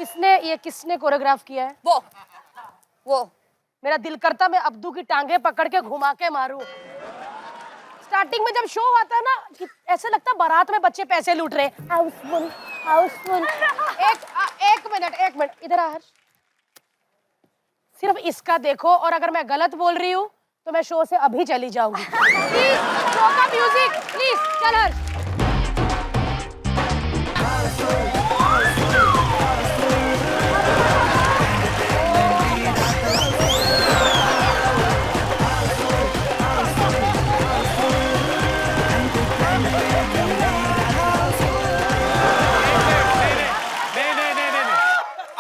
किसने कोरियोग्राफ किया है? वो मेरा दिल करता मैं अब्दू की टांगे पकड़ के घुमा के मारूं। स्टार्टिंग में जब शो आता है ना कि ऐसे लगता है बारात में बच्चे पैसे लूट रहे हैं। हाउसफुल। एक मिनट इधर आ हर्ष। सिर्फ इसका देखो और अगर मैं गलत बोल रही हूँ तो मैं शो से अभी चली जाऊंगी। प्लीज शो का म्यूजिक प्लीज चल हर्ष।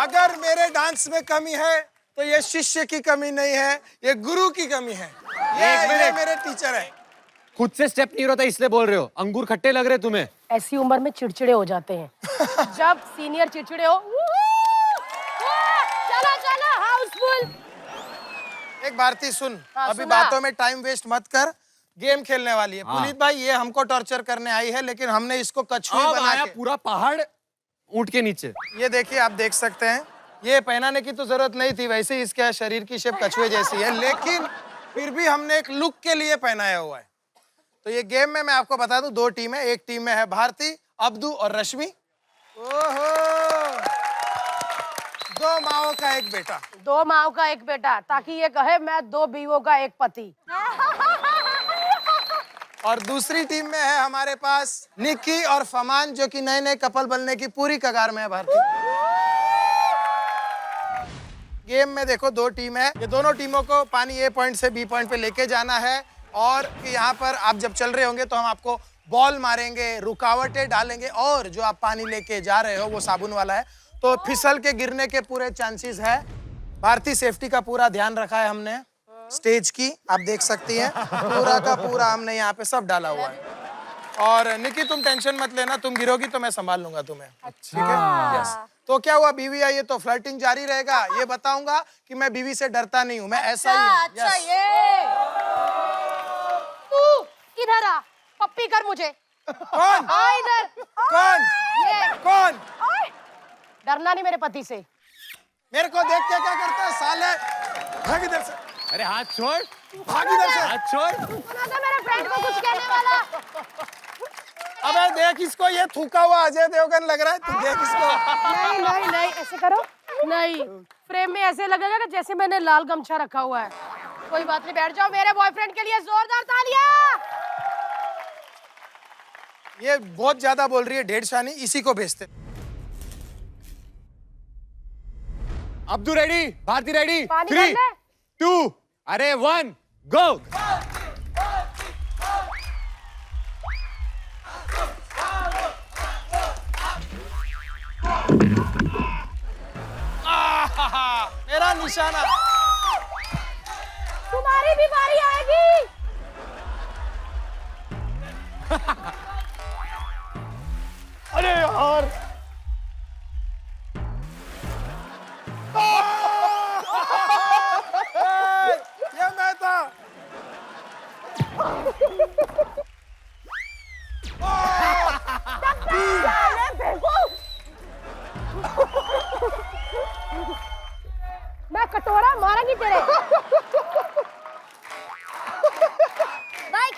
अगर मेरे डांस में कमी है तो ये शिष्य की कमी नहीं है, ये गुरु की कमी है। ये मेरे टीचर है। खुद से स्टेप नहीं होता इसलिए बोल रहे हो। अंगूर खट्टे लग रहे तुम्हें। ऐसी उम्र में चिड़चिड़े हो जाते हैं। जब सीनियर चिड़चिड़े हो चलो चलो हाउसफुल। एक भारती सुन, अभी सुना। बातों में टाइम वेस्ट मत कर, गेम खेलने वाली है। पुनीत भाई ये हमको टॉर्चर करने आई है लेकिन हमने इसको कछुई बना के पूरा पहाड़ ऊंट के नीचे। ये देखिए आप देख सकते हैं, ये पहनाने की तो जरूरत नहीं थी, वैसे ही इसके शरीर की शेप कछुए जैसी है, लेकिन फिर भी हमने एक लुक के लिए पहनाया हुआ है। तो ये गेम में मैं आपको बता दूं 2 टीम है। एक टीम में है भारती, अब्दू और रश्मि। ओहो, 2 माओ का एक बेटा। 2 माओ का एक बेटा, ताकि ये कहे मैं 2 बीवों का एक पति। और दूसरी टीम में है हमारे पास निक्की और फमान, जो कि नए नए कपल बनने की पूरी कगार में है। भारती गेम में देखो 2 टीम है, ये दोनों टीमों को पानी ए पॉइंट से बी पॉइंट पे लेके जाना है। और यहाँ पर आप जब चल रहे होंगे तो हम आपको बॉल मारेंगे, रुकावटें डालेंगे, और जो आप पानी लेके जा रहे हो वो साबुन वाला है तो फिसल के गिरने के पूरे चांसेस है। भारतीय सेफ्टी का पूरा ध्यान रखा है हमने। स्टेज की आप देख सकती हैं, पूरा का पूरा हमने यहाँ पे सब डाला हुआ है। और निकी तुम टेंशन मत लेना, तुम गिरोगी तो मैं संभाल लूंगा तुम्हें। ठीक है? यस। तो क्या हुआ, बीवी आई है तो फ्लर्टिंग जारी रहेगा। ये बताऊंगा कि मैं बीवी से डरता नहीं हूँ, मैं ऐसा ही हूँ। अच्छा ये तू इधर आ, पप्पी कर मुझे। कौन? आ इधर। कौन? ये कौन? डरना नहीं मेरे पति से। मेरे को देख के क्या करता है साले? भाग इधर से। अरे हाथ छोड़, भाग इधर से। हाथ छोड़। सुना था मेरे फ्रेंड को कुछ कहने वाला। अबे देख इसको, ये थूका हुआ अजय देवगन लग रहा है। तू देख इसको। नहीं ऐसे करो। नहीं, फ्रेम में ऐसे लगेगा कि जैसे मैंने लाल गमछा रखा हुआ है। कोई बात नहीं, बैठ जाओ। मेरे बॉयफ्रेंड के लिए जोरदार तालियां। ये बहुत ज्यादा बोल रही है, ढेर शानी, इसी को भेजते। अब्दू रेडी, भारती रेडी। पानी 3, 2, अरे 1, गो। मेरा निशाना। तुम्हारी भी बारी आएगी। अरे यार, ये मैं था। मैं कटोरा मारूंगी तेरे। भाई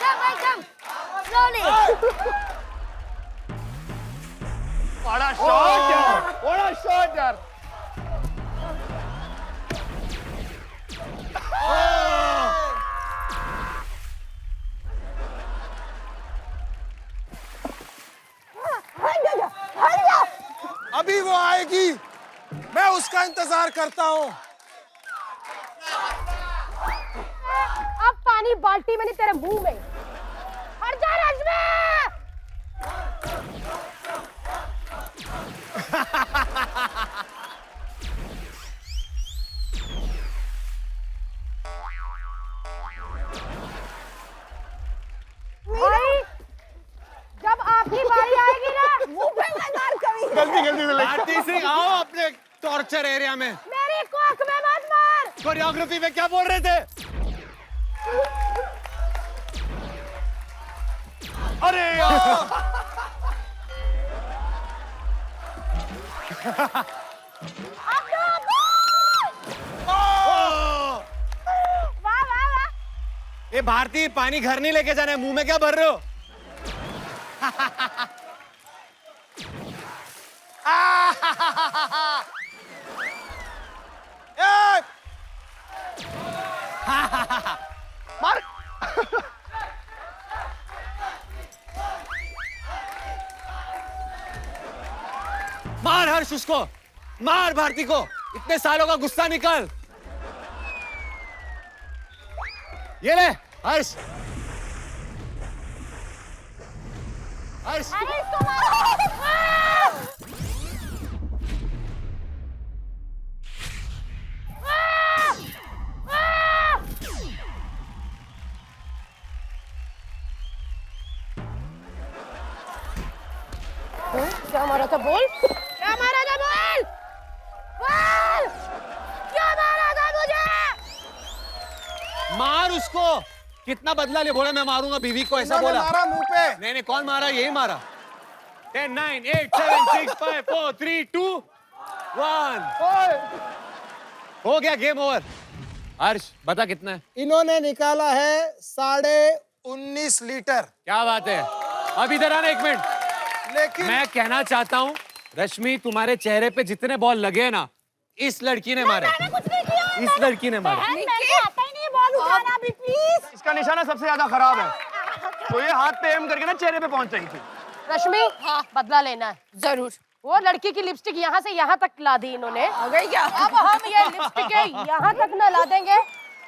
कम slowly। बड़ा शॉट यार, बड़ा शॉट यार। अभी वो आएगी, मैं उसका इंतजार करता हूँ। अब पानी बाल्टी में नहीं, तेरे मुंह में। हट जा रश्मि। भाई जब आपकी बारी आएगी ना, मुंह पे लगार कभी। जल्दी से भारती सिंह आओ अपने टॉर्चर एरिया में। मेरी कोख में मत मार। कोरियोग्राफी में क्या बोल रहे थे? अरे यार। वाह वाह वाह। ये भारती पानी घर नहीं लेके जाना है, मुंह में क्या भर रहे हो? मार। मार हर्ष उसको, मार भारती को, इतने सालों का गुस्सा निकल। ये ले हर्ष, हर्ष। अरे इसको मारो। क्या मारा था बोल? क्या मारा था बोल? बोल! क्या मारा था मुझे? मार उसको। कितना बदला ले, बोला मैं मारूंगा बीवी को, ऐसा बोला। मारा मुंह पे। नहीं नहीं, कौन मारा? यही मारा। 10 9 8 7 6 5 4 3 2 1। हो गया, गेम ओवर। हर्ष बता कितना है? इन्होंने निकाला है 19.5 लीटर। क्या बात है। अब इधर आना 1 मिनट। लेकिन मैं कहना चाहता हूँ रश्मि, तुम्हारे चेहरे पे जितने बॉल लगे ना, इस लड़की ने मारे। मैंने कुछ नहीं किया। इस लड़की ने मारे। मेरे को आता ही नहीं है बॉल उठाना भी, प्लीज। इसका निशाना सबसे ज्यादा खराब है, तो ये हाथ पे एम करके ना चेहरे पे पहुंच रही थी। रश्मि, हाँ बदला लेना है जरूर। वो लड़की की लिपस्टिक यहाँ से यहाँ तक ला दी इन्होंने। आ गई क्या? अब हम ये लिपस्टिक यहाँ तक न ला देंगे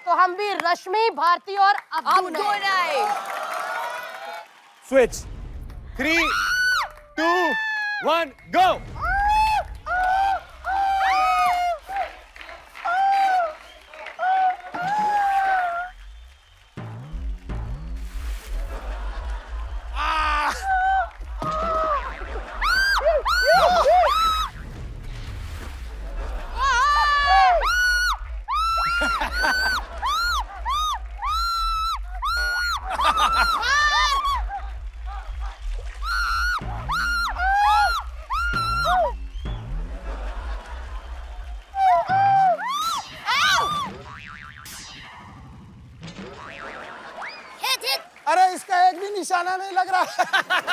तो हम भी रश्मि, भारती और अब्दू नहीं। स्विच। 3 2 1 गो। अरे इसका एक भी निशाना नहीं लग रहा।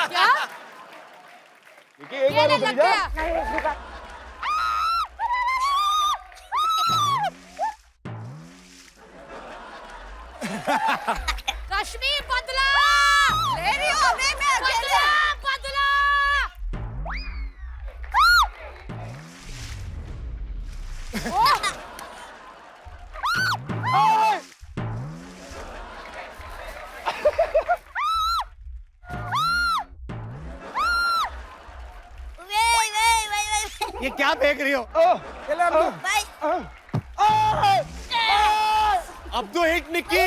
क्या? एक बार उतरी जा। रश्मि बदला ले रही हो? नहीं, मैं बदला बदला। ये क्या फेंक रही हो? Abdu hit Nikki.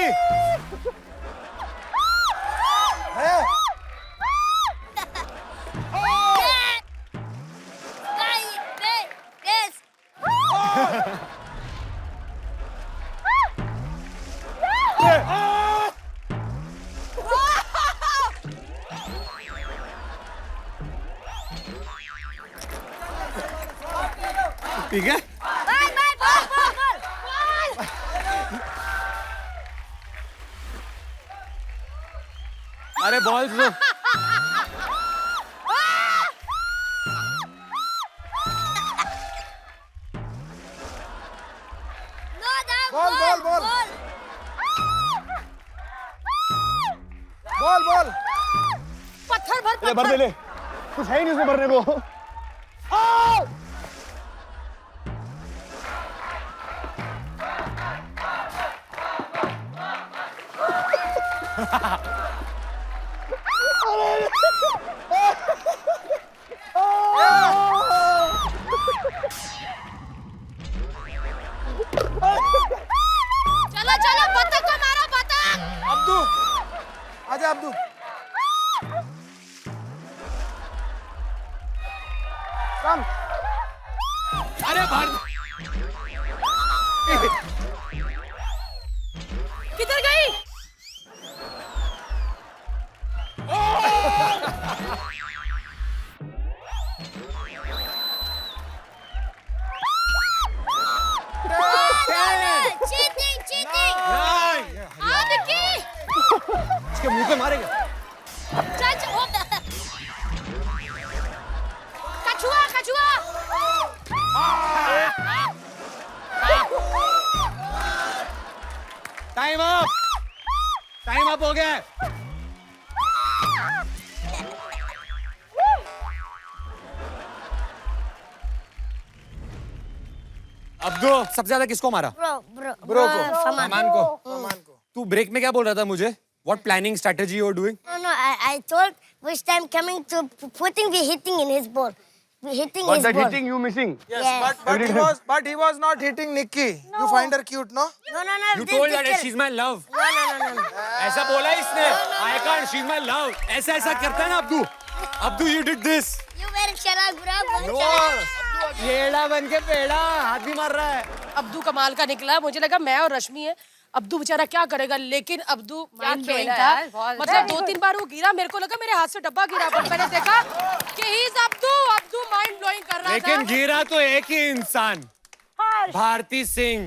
ठीक है। अरे बॉल दो। Ball ball ball ball ball. पत्थर भर ले भर दे, ले कुछ है ही नहीं उसमें भरने को। चलो चलो, बतख को मारो, बतख। अब्दू आजा, अब्दू। कम। अरे भार। किधर गई? उसके मुंह पे मारेगा। कछुआ कछुआ टाइम अप, टाइम अप हो गया है। अब्दू सबसे ज्यादा किसको मारा? ब्रो को, फमान को। फमान को। तू ब्रेक में क्या बोल रहा था मुझे? What planning strategy you are doing? No, I told which time coming to putting the hitting in his ball. We hitting But his the ball. hitting you missing. Yes, Yes. but he was not hitting Nikki. You find her cute, no? No. You this told that girl- she's my love. No. ऐसा बोला इसने। I can't, she's my love. ऐसा करता है ना Abdu. Abdu you did this. You better shut up, bro. No. येड़ा बन के पेड़ा हाथ भी मार रहा है। अब्दू कमाल का निकला। मुझे लगा मैं और रश्मि है, अब्दू बेचारा क्या करेगा, लेकिन अब्दू Mind ब्लोइंग blowing था। यार, बहुत मतलब 2-3 बार वो गिरा, मेरे को लगा मेरे हाथ से डब्बा गिरा, पर मैंने देखा कि he is Abdu mind blowing कर रहा था। लेकिन गिरा तो एक ही इंसान, भारती सिंह।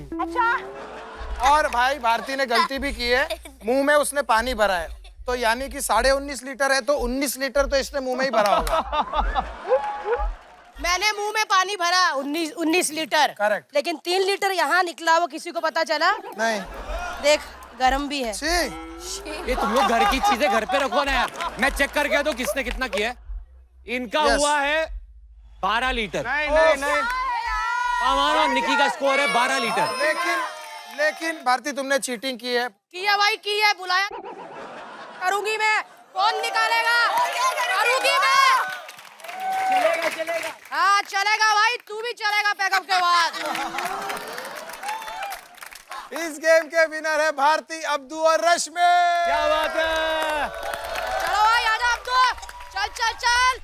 और भाई भारती ने गलती भी की है, मुंह में उसने पानी भरा है, तो यानी कि 19.5 लीटर है, तो 19 लीटर तो इसने मुंह में ही भरा होगा। मैंने मुंह में पानी भरा 19 लीटर। Correct. लेकिन 3 लीटर यहाँ निकला, वो किसी को पता चला? नहीं। देख गरम भी है। छी। ये तुम लोग घर की चीजें घर पे रखो ना यार। मैं चेक कर गया तो किसने कितना किया है। इनका Yes. हुआ है 12 लीटर। नहीं। फमान और निकी का स्कोर है 12 लीटर। लेकिन भारती तुमने चीटिंग की है। किया भाई किया, बुलाया करूंगी मैं। कौन निकालेगा? करूंगी मैं। चलेगा। हाँ चलेगा भाई, तू भी चलेगा पैकअप के बाद। इस गेम के विनर है भारती, अब्दू और रश्मि। क्या बात है। चलो भाई आजा अब्दू, चल।